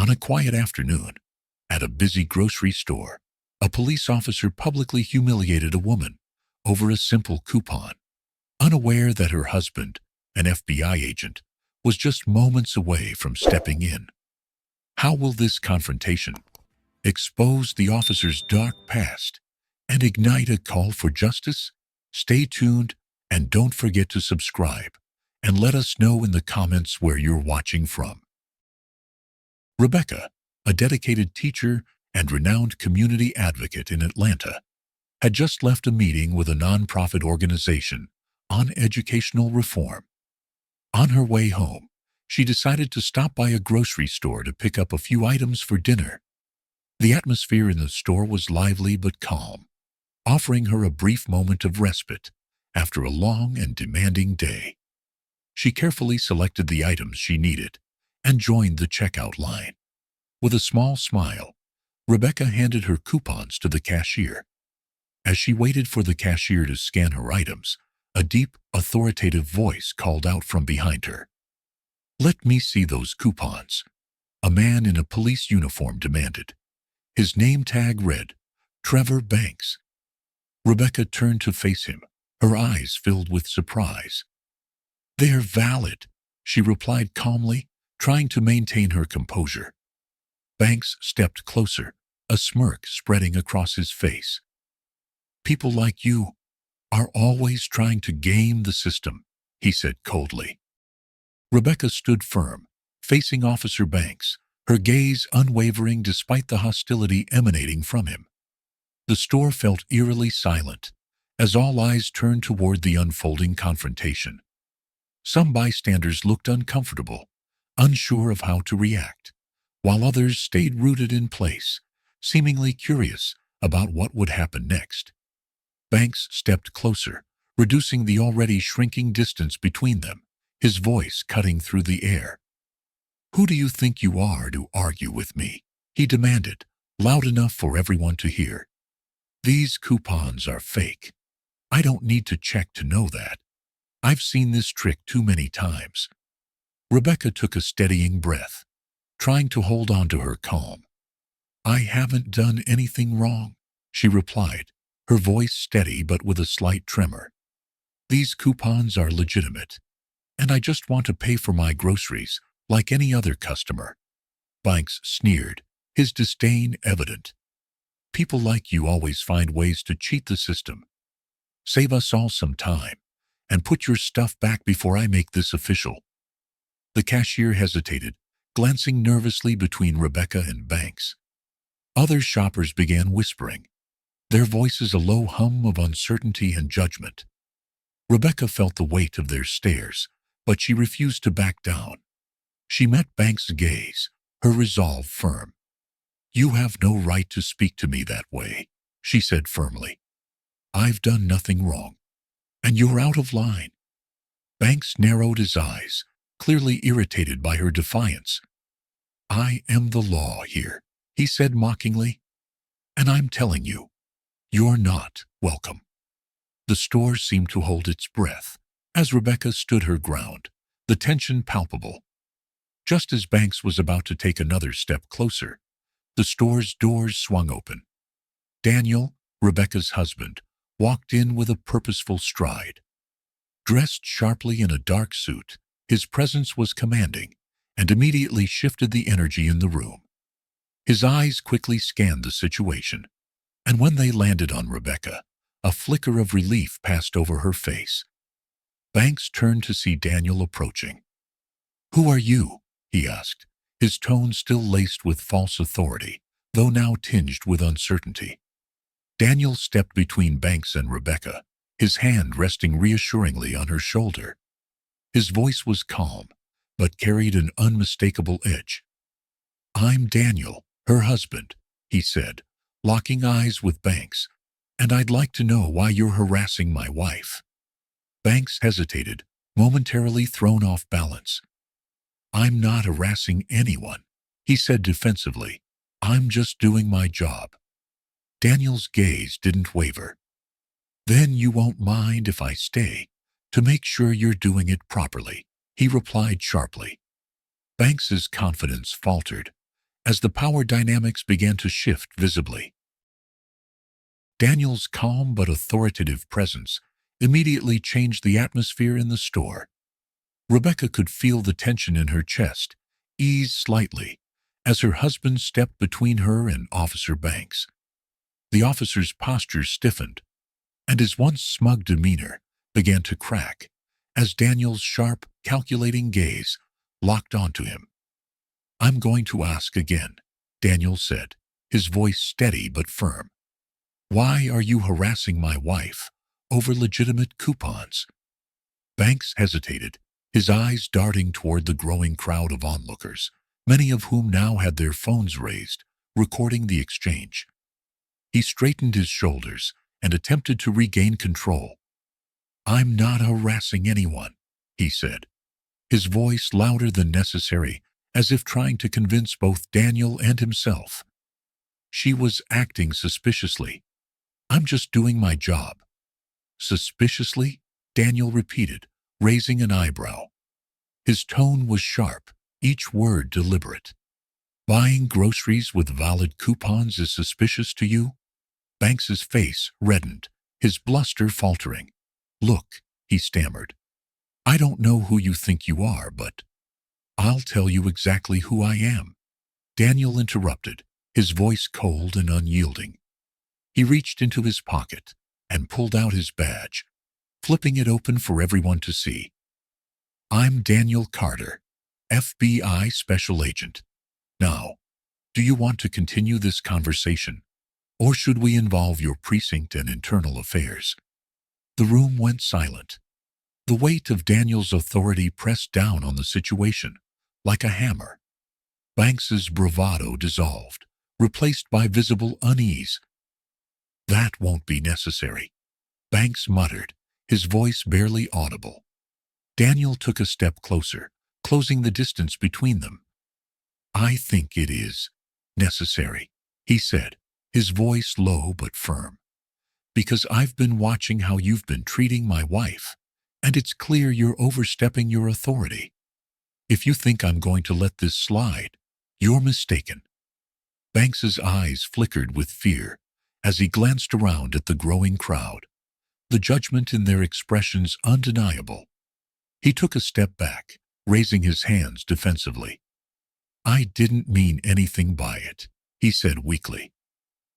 On a quiet afternoon, at a busy grocery store, a police officer publicly humiliated a woman over a simple coupon, unaware that her husband, an FBI agent, was just moments away from stepping in. How will this confrontation expose the officer's dark past and ignite a call for justice? Stay tuned and don't forget to subscribe and let us know in the comments where you're watching from. Rebecca, a dedicated teacher and renowned community advocate in Atlanta, had just left a meeting with a nonprofit organization on educational reform. On her way home, she decided to stop by a grocery store to pick up a few items for dinner. The atmosphere in the store was lively but calm, offering her a brief moment of respite after a long and demanding day. She carefully selected the items she needed and joined the checkout line. With a small smile, Rebecca handed her coupons to the cashier. As she waited for the cashier to scan her items, a deep, authoritative voice called out from behind her. "Let me see those coupons," a man in a police uniform demanded. His name tag read, Trevor Banks. Rebecca turned to face him, her eyes filled with surprise. "They're valid," she replied calmly, trying to maintain her composure. Banks stepped closer, a smirk spreading across his face. "People like you are always trying to game the system," he said coldly. Rebecca stood firm, facing Officer Banks, her gaze unwavering despite the hostility emanating from him. The store felt eerily silent as all eyes turned toward the unfolding confrontation. Some bystanders looked uncomfortable, unsure of how to react, while others stayed rooted in place, seemingly curious about what would happen next. Banks stepped closer, reducing the already shrinking distance between them, his voice cutting through the air. "Who do you think you are to argue with me?" he demanded, loud enough for everyone to hear. "These coupons are fake. I don't need to check to know that. I've seen this trick too many times." Rebecca took a steadying breath, trying to hold on to her calm. "I haven't done anything wrong," she replied, her voice steady but with a slight tremor. "These coupons are legitimate, and I just want to pay for my groceries like any other customer." Banks sneered, his disdain evident. "People like you always find ways to cheat the system. Save us all some time, and put your stuff back before I make this official." The cashier hesitated, glancing nervously between Rebecca and Banks. Other shoppers began whispering, their voices a low hum of uncertainty and judgment. Rebecca felt the weight of their stares, but she refused to back down. She met Banks' gaze, her resolve firm. "You have no right to speak to me that way," she said firmly. "I've done nothing wrong, and you're out of line." Banks narrowed his eyes, clearly irritated by her defiance. "I am the law here," he said mockingly, "and I'm telling you, you're not welcome." The store seemed to hold its breath as Rebecca stood her ground, the tension palpable. Just as Banks was about to take another step closer, the store's doors swung open. Daniel, Rebecca's husband, walked in with a purposeful stride. Dressed sharply in a dark suit, his presence was commanding and immediately shifted the energy in the room. His eyes quickly scanned the situation, and when they landed on Rebecca, a flicker of relief passed over her face. Banks turned to see Daniel approaching. "Who are you?" he asked, his tone still laced with false authority, though now tinged with uncertainty. Daniel stepped between Banks and Rebecca, his hand resting reassuringly on her shoulder. His voice was calm, but carried an unmistakable edge. "I'm Daniel, her husband," he said, locking eyes with Banks, "and I'd like to know why you're harassing my wife." Banks hesitated, momentarily thrown off balance. "I'm not harassing anyone," he said defensively. "I'm just doing my job." Daniel's gaze didn't waver. "Then you won't mind if I stay to make sure you're doing it properly," he replied sharply. Banks's confidence faltered, as the power dynamics began to shift visibly. Daniel's calm but authoritative presence immediately changed the atmosphere in the store. Rebecca could feel the tension in her chest ease slightly as her husband stepped between her and Officer Banks. The officer's posture stiffened, and his once smug demeanor began to crack as Daniel's sharp, calculating gaze locked onto him. "I'm going to ask again," Daniel said, his voice steady but firm. "Why are you harassing my wife over legitimate coupons?" Banks hesitated, his eyes darting toward the growing crowd of onlookers, many of whom now had their phones raised, recording the exchange. He straightened his shoulders and attempted to regain control. "I'm not harassing anyone," he said, his voice louder than necessary, as if trying to convince both Daniel and himself. "She was acting suspiciously. I'm just doing my job." "Suspiciously?" Daniel repeated, raising an eyebrow. His tone was sharp, each word deliberate. "Buying groceries with valid coupons is suspicious to you?" Banks's face reddened, his bluster faltering. "Look," he stammered, "I don't know who you think you are, but I'll tell you exactly who I am." Daniel interrupted, his voice cold and unyielding. He reached into his pocket and pulled out his badge, flipping it open for everyone to see. "I'm Daniel Carter, FBI Special Agent. Now, do you want to continue this conversation, or should we involve your precinct and internal affairs?" The room went silent. The weight of Daniel's authority pressed down on the situation, like a hammer. Banks's bravado dissolved, replaced by visible unease. "That won't be necessary," Banks muttered, his voice barely audible. Daniel took a step closer, closing the distance between them. "I think it is necessary," he said, his voice low but firm, "because I've been watching how you've been treating my wife, and it's clear you're overstepping your authority. If you think I'm going to let this slide, you're mistaken." Banks's eyes flickered with fear as he glanced around at the growing crowd, the judgment in their expressions undeniable. He took a step back, raising his hands defensively. "I didn't mean anything by it," he said weakly.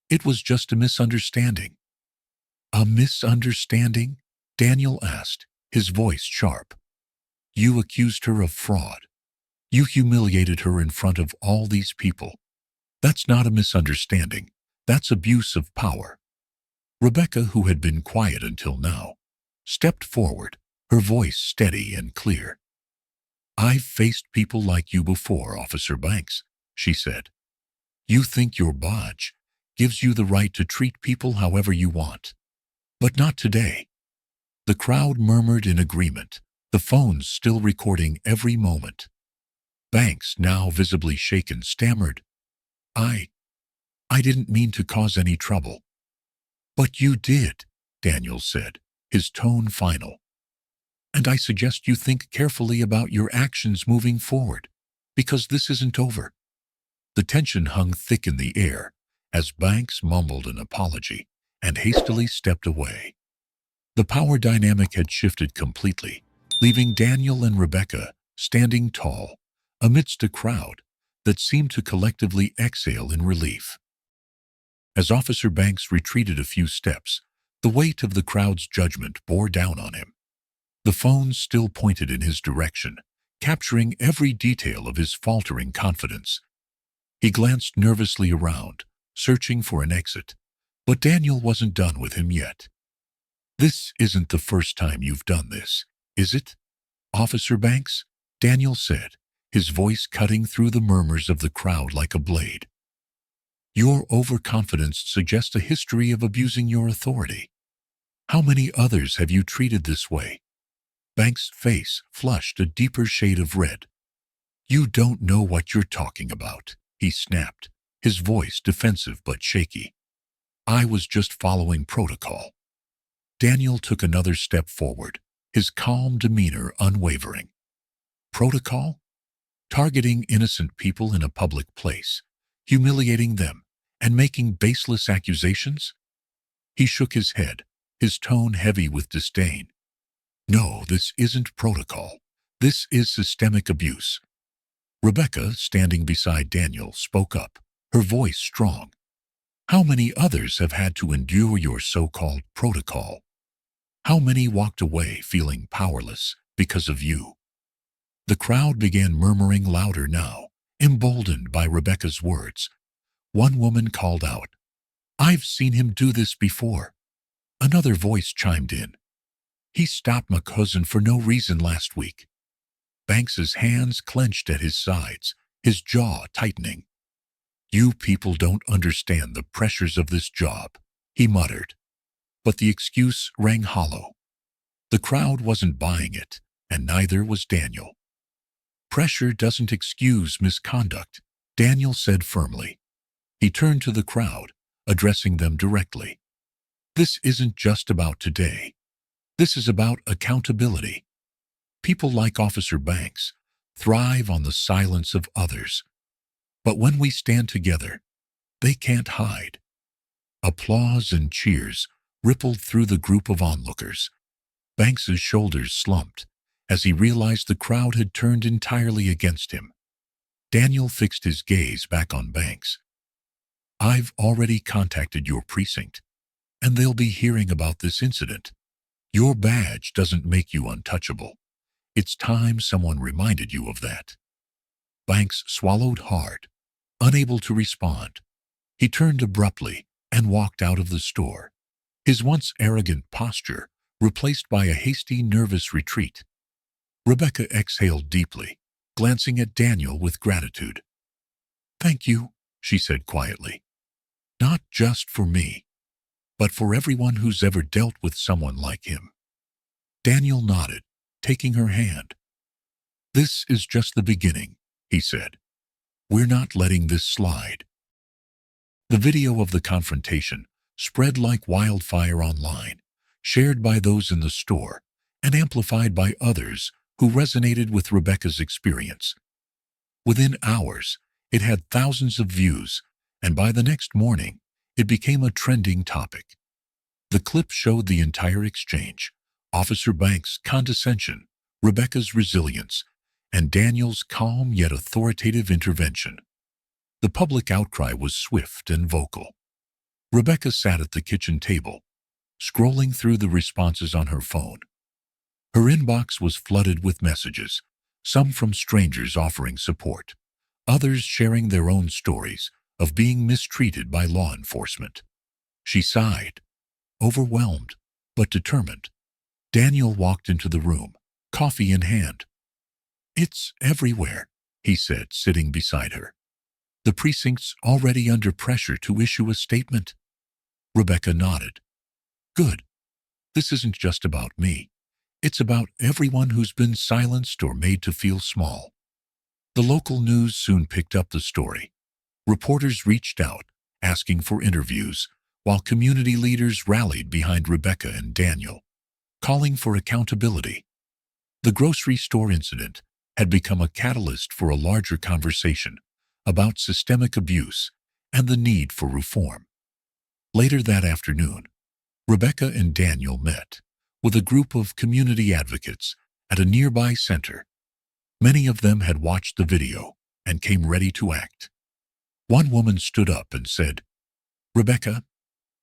"It was just a misunderstanding." "A misunderstanding?" Daniel asked, his voice sharp. "You accused her of fraud. You humiliated her in front of all these people. That's not a misunderstanding. That's abuse of power." Rebecca, who had been quiet until now, stepped forward, her voice steady and clear. "I've faced people like you before, Officer Banks," she said. "You think your badge gives you the right to treat people however you want. But not today." The crowd murmured in agreement, the phones still recording every moment. Banks, now visibly shaken, stammered, I didn't mean to cause any trouble." "But you did," Daniel said, his tone final. "And I suggest you think carefully about your actions moving forward, because this isn't over." The tension hung thick in the air as Banks mumbled an apology and hastily stepped away. The power dynamic had shifted completely, leaving Daniel and Rebecca standing tall amidst a crowd that seemed to collectively exhale in relief. As Officer Banks retreated a few steps, the weight of the crowd's judgment bore down on him. The phone still pointed in his direction, capturing every detail of his faltering confidence. He glanced nervously around, searching for an exit, but Daniel wasn't done with him yet. "This isn't the first time you've done this, is it, Officer Banks?" Daniel said, his voice cutting through the murmurs of the crowd like a blade. "Your overconfidence suggests a history of abusing your authority. How many others have you treated this way?" Banks' face flushed a deeper shade of red. "You don't know what you're talking about," he snapped, his voice defensive but shaky. "I was just following protocol." Daniel took another step forward, his calm demeanor unwavering. "Protocol? Targeting innocent people in a public place humiliating them, and making baseless accusations? He shook his head, his tone heavy with disdain. No, this isn't protocol. This is systemic abuse. Rebecca, standing beside Daniel, spoke up, her voice strong. How many others have had to endure your so-called protocol? How many walked away feeling powerless because of you? The crowd began murmuring louder now, emboldened by Rebecca's words. One woman called out, "I've seen him do this before." Another voice chimed in, "He stopped my cousin for no reason last week." Banks's hands clenched at his sides, his jaw tightening. "You people don't understand the pressures of this job," he muttered. But the excuse rang hollow. The crowd wasn't buying it, and neither was Daniel. "Pressure doesn't excuse misconduct," Daniel said firmly. He turned to the crowd, addressing them directly. "This isn't just about today. This is about accountability. People like Officer Banks thrive on the silence of others. But when we stand together, they can't hide." Applause and cheers rippled through the group of onlookers. Banks's shoulders slumped as he realized the crowd had turned entirely against him. Daniel fixed his gaze back on Banks. "I've already contacted your precinct, and they'll be hearing about this incident. Your badge doesn't make you untouchable. It's time someone reminded you of that." Banks swallowed hard, unable to respond. He turned abruptly and walked out of the store, his once arrogant posture replaced by a hasty, nervous retreat. Rebecca exhaled deeply, glancing at Daniel with gratitude. "Thank you," she said quietly. "Not just for me, but for everyone who's ever dealt with someone like him." Daniel nodded, taking her hand. "This is just the beginning," he said. "We're not letting this slide." The video of the confrontation spread like wildfire online, shared by those in the store and amplified by others who resonated with Rebecca's experience. Within hours, it had thousands of views, and by the next morning, it became a trending topic. The clip showed the entire exchange: Officer Banks' condescension, Rebecca's resilience, and Daniel's calm yet authoritative intervention. The public outcry was swift and vocal. Rebecca sat at the kitchen table, scrolling through the responses on her phone. Her inbox was flooded with messages, some from strangers offering support, others sharing their own stories of being mistreated by law enforcement. She sighed, overwhelmed but determined. Daniel walked into the room, coffee in hand. "It's everywhere," he said, sitting beside her. "The precinct's already under pressure to issue a statement." Rebecca nodded. "Good. This isn't just about me. It's about everyone who's been silenced or made to feel small." The local news soon picked up the story. Reporters reached out, asking for interviews, while community leaders rallied behind Rebecca and Daniel, calling for accountability. The grocery store incident had become a catalyst for a larger conversation about systemic abuse and the need for reform. Later that afternoon, Rebecca and Daniel met with a group of community advocates at a nearby center. Many of them had watched the video and came ready to act. One woman stood up and said, "Rebecca,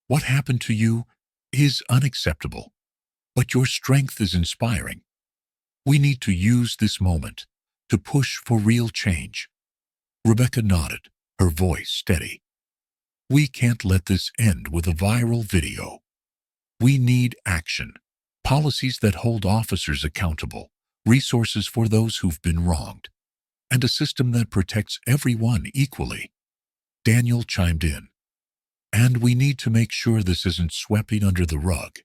what happened to you is unacceptable, but your strength is inspiring. We need to use this moment to push for real change." Rebecca nodded, her voice steady. "We can't let this end with a viral video. We need action, policies that hold officers accountable, resources for those who've been wronged, and a system that protects everyone equally." Daniel chimed in. "And we need to make sure this isn't swept under the rug.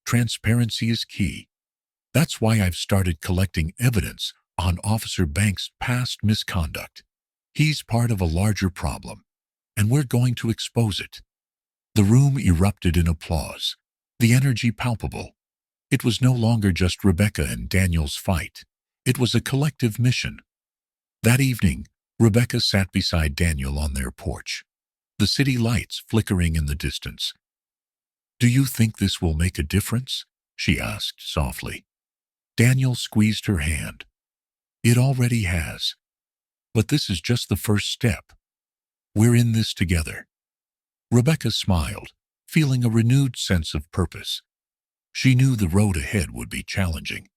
Transparency is key. That's why I've started collecting evidence on Officer Banks' past misconduct. He's part of a larger problem, and we're going to expose it." The room erupted in applause, the energy palpable. It was no longer just Rebecca and Daniel's fight. It was a collective mission. That evening, Rebecca sat beside Daniel on their porch, the city lights flickering in the distance. "Do you think this will make a difference?" she asked softly. Daniel squeezed her hand. "It already has. But this is just the first step. We're in this together." Rebecca smiled, feeling a renewed sense of purpose. She knew the road ahead would be challenging,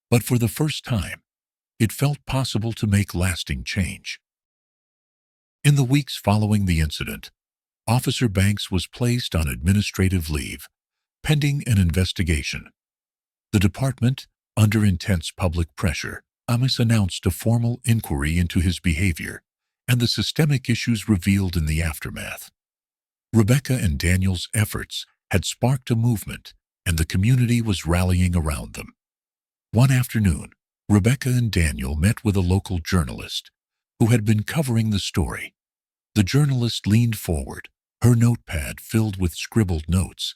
but for the first time, it felt possible to make lasting change. In the weeks following the incident, Officer Banks was placed on administrative leave, pending an investigation. The department, under intense public pressure, announced a formal inquiry into his behavior and the systemic issues revealed in the aftermath. Rebecca and Daniel's efforts had sparked a movement, and the community was rallying around them. One afternoon, Rebecca and Daniel met with a local journalist who had been covering the story. The journalist leaned forward, her notepad filled with scribbled notes.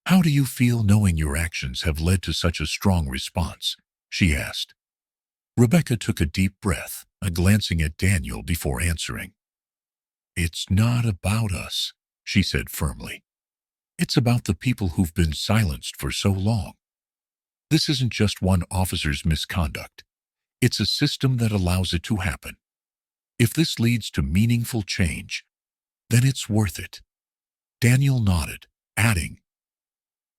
"How do you feel knowing your actions have led to such a strong response?" she asked. Rebecca took a deep breath, glancing at Daniel before answering. "It's not about us," she said firmly. "It's about the people who've been silenced for so long. This isn't just one officer's misconduct. It's a system that allows it to happen. If this leads to meaningful change, then it's worth it." Daniel nodded, adding,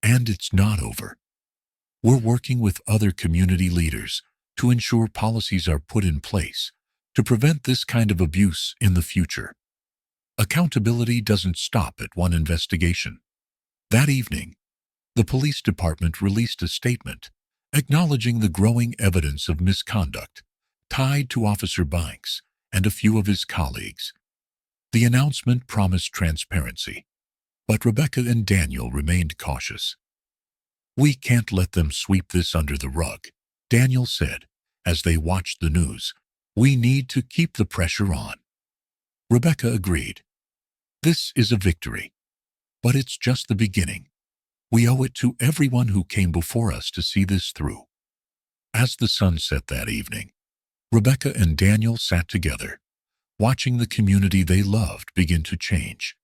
"And it's not over. We're working with other community leaders to ensure policies are put in place to prevent this kind of abuse in the future." Accountability doesn't stop at one investigation. That evening, the police department released a statement acknowledging the growing evidence of misconduct tied to Officer Banks and a few of his colleagues. The announcement promised transparency, but Rebecca and Daniel remained cautious. "We can't let them sweep this under the rug," Daniel said as they watched the news. "We need to keep the pressure on." Rebecca agreed. "This is a victory, but it's just the beginning. We owe it to everyone who came before us to see this through." As the sun set that evening, Rebecca and Daniel sat together, watching the community they loved begin to change.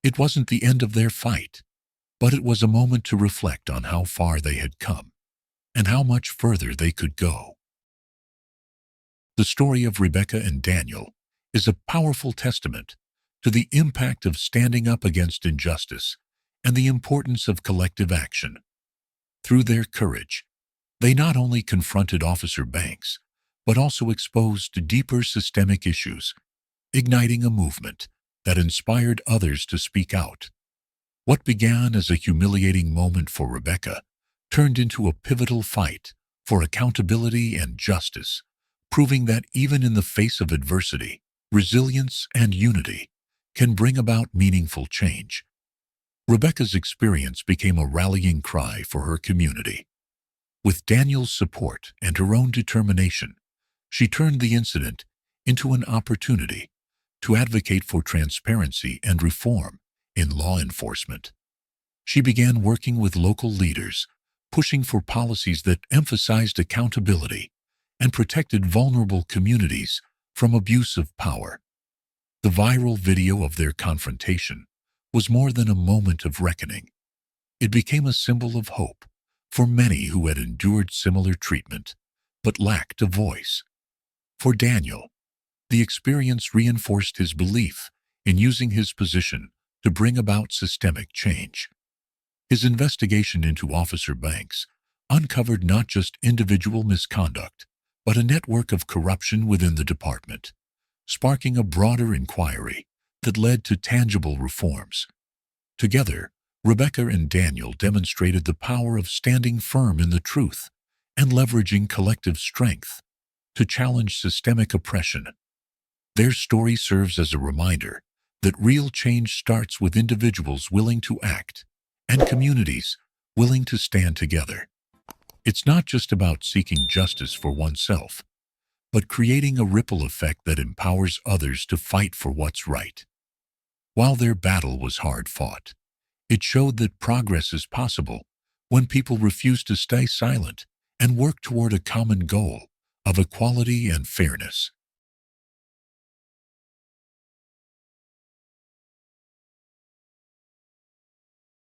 It wasn't the end of their fight, but it was a moment to reflect on how far they had come and how much further they could go. The story of Rebecca and Daniel is a powerful testament to the impact of standing up against injustice and the importance of collective action. Through their courage, they not only confronted Officer Banks, but also exposed deeper systemic issues, igniting a movement that inspired others to speak out. What began as a humiliating moment for Rebecca turned into a pivotal fight for accountability and justice, proving that even in the face of adversity, resilience and unity can bring about meaningful change. Rebecca's experience became a rallying cry for her community. With Daniel's support and her own determination, she turned the incident into an opportunity to advocate for transparency and reform in law enforcement. She began working with local leaders, pushing for policies that emphasized accountability and protected vulnerable communities from abuse of power. The viral video of their confrontation was more than a moment of reckoning. It became a symbol of hope for many who had endured similar treatment but lacked a voice. For Daniel, the experience reinforced his belief in using his position to bring about systemic change. His investigation into Officer Banks uncovered not just individual misconduct, but a network of corruption within the department, sparking a broader inquiry that led to tangible reforms. Together, Rebecca and Daniel demonstrated the power of standing firm in the truth and leveraging collective strength to challenge systemic oppression. Their story serves as a reminder that real change starts with individuals willing to act and communities willing to stand together. It's not just about seeking justice for oneself, but creating a ripple effect that empowers others to fight for what's right. While their battle was hard-fought, it showed that progress is possible when people refuse to stay silent and work toward a common goal of equality and fairness.